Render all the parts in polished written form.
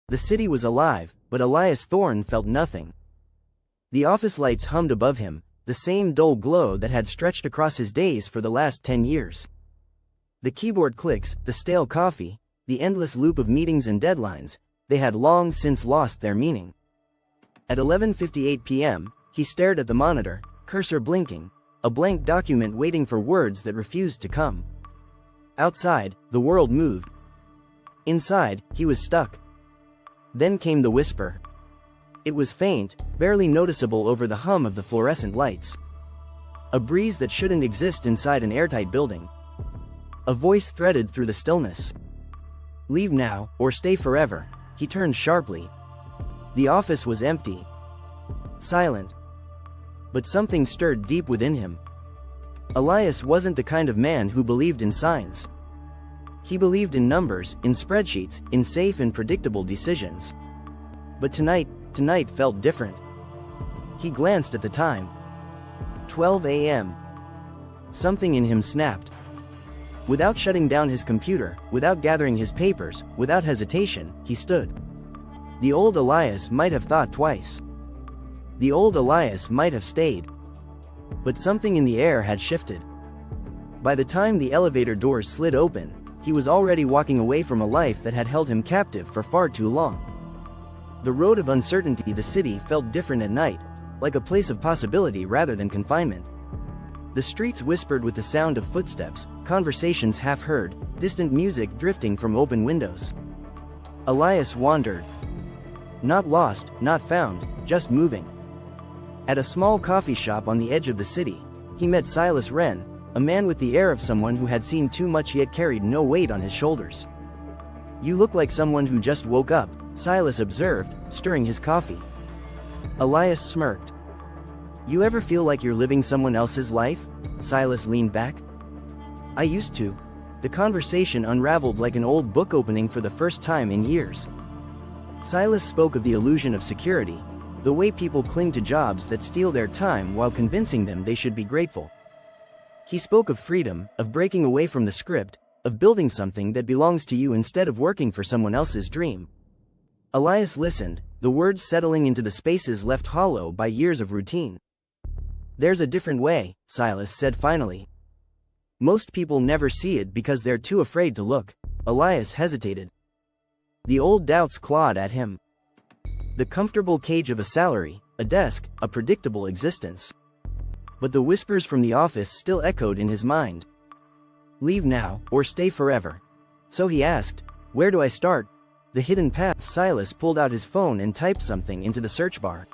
The city was alive, but Elias Thorne felt nothing. The office lights hummed above him, the same dull glow that had stretched across his days for the last 10 years. The keyboard clicks, the stale coffee, the endless loop of meetings and deadlines, they had long since lost their meaning. At 11:58 p.m., he stared at the monitor, cursor blinking, a blank document waiting for words that refused to come. Outside, the world moved. Inside, he was stuck. Then came the whisper. It was faint, barely noticeable over the hum of the fluorescent lights. A breeze that shouldn't exist inside an airtight building. A voice threaded through the stillness. Leave now, or stay forever, he turned sharply. The office was empty. Silent. But something stirred deep within him. Elias wasn't the kind of man who believed in signs. He believed in numbers, in spreadsheets, in safe and predictable decisions. But tonight felt different. He glanced at the time. 12 a.m. Something in him snapped. Without shutting down his computer, without gathering his papers, without hesitation, he stood. The old Elias might have thought twice. The old Elias might have stayed. But something in the air had shifted. By the time the elevator doors slid open, he was already walking away from a life that had held him captive for far too long. The road of uncertainty, the city felt different at night, like a place of possibility rather than confinement. The streets whispered with the sound of footsteps, conversations half heard, distant music drifting from open windows. Elias wandered. Not lost, not found, just moving. At a small coffee shop on the edge of the city, he met Silas Wren, a man with the air of someone who had seen too much yet carried no weight on his shoulders. You look like someone who just woke up, Silas observed, stirring his coffee. Elias smirked. You ever feel like you're living someone else's life? Silas leaned back. I used to. The conversation unraveled like an old book opening for the first time in years. Silas spoke of the illusion of security, the way people cling to jobs that steal their time while convincing them they should be grateful. He spoke of freedom, of breaking away from the script, of building something that belongs to you instead of working for someone else's dream. Elias listened, the words settling into the spaces left hollow by years of routine. There's a different way, Silas said finally. Most people never see it because they're too afraid to look. Elias hesitated. The old doubts clawed at him. The comfortable cage of a salary, a desk, a predictable existence. But the whispers from the office still echoed in his mind. Leave now, or stay forever. So he asked, where do I start? The hidden path. Silas pulled out his phone and typed something into the search bar.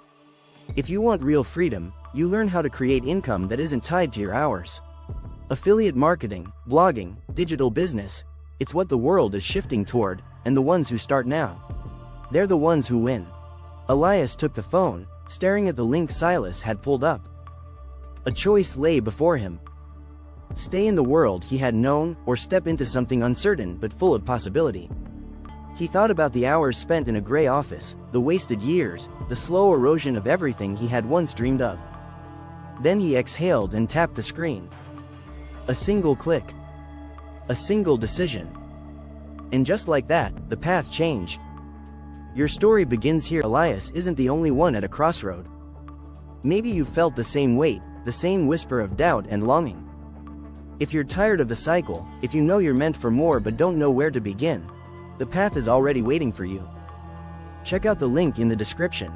If you want real freedom, you learn how to create income that isn't tied to your hours. Affiliate marketing, blogging, digital business, it's what the world is shifting toward, and the ones who start now, they're the ones who win. Elias took the phone, staring at the link Silas had pulled up. A choice lay before him. Stay in the world he had known, or step into something uncertain but full of possibility. He thought about the hours spent in a gray office, the wasted years, the slow erosion of everything he had once dreamed of. Then he exhaled and tapped the screen. A single click. A single decision. And just like that, the path changed. Your story begins here. Elias isn't the only one at a crossroad. Maybe you've felt the same weight, the same whisper of doubt and longing. If you're tired of the cycle, if you know you're meant for more but don't know where to begin, the path is already waiting for you. Check out the link in the description.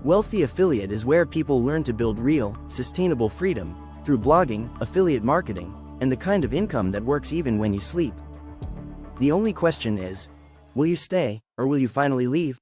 Wealthy Affiliate is where people learn to build real, sustainable freedom through blogging, affiliate marketing, and the kind of income that works even when you sleep. The only question is, will you stay, or will you finally leave?